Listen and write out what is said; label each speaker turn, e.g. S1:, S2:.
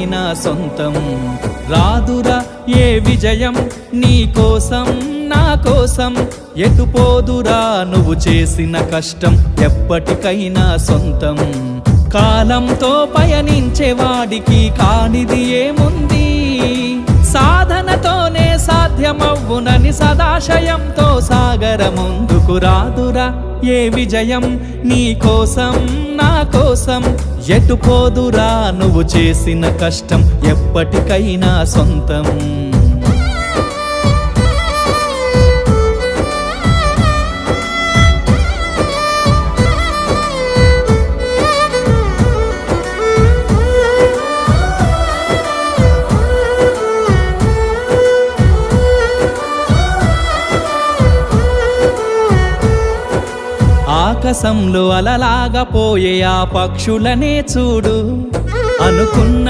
S1: ఎప్పటికైనా సొంతం. రాదురా ఏ విజయం నీ కోసం నా కోసం, ఎటుపోదురా నువ్వు చేసిన కష్టం ఎప్పటికైనా సొంతం. కాలంతో పయనించే వాడికి కానిది ఏముంది, సాధనతోనే సాధ్యమవ్వునని సదాశయంతో సాగర ముందుకు. రాదురా ఏ విజయం నీ కోసం నా కోసం, ఎటుపోదురా నువ్వు చేసిన కష్టం ఎప్పటికైనా సొంతం. ఆకాశంలో అలలాగా పోయే ఆ పక్షులనే చూడు, అనుకున్న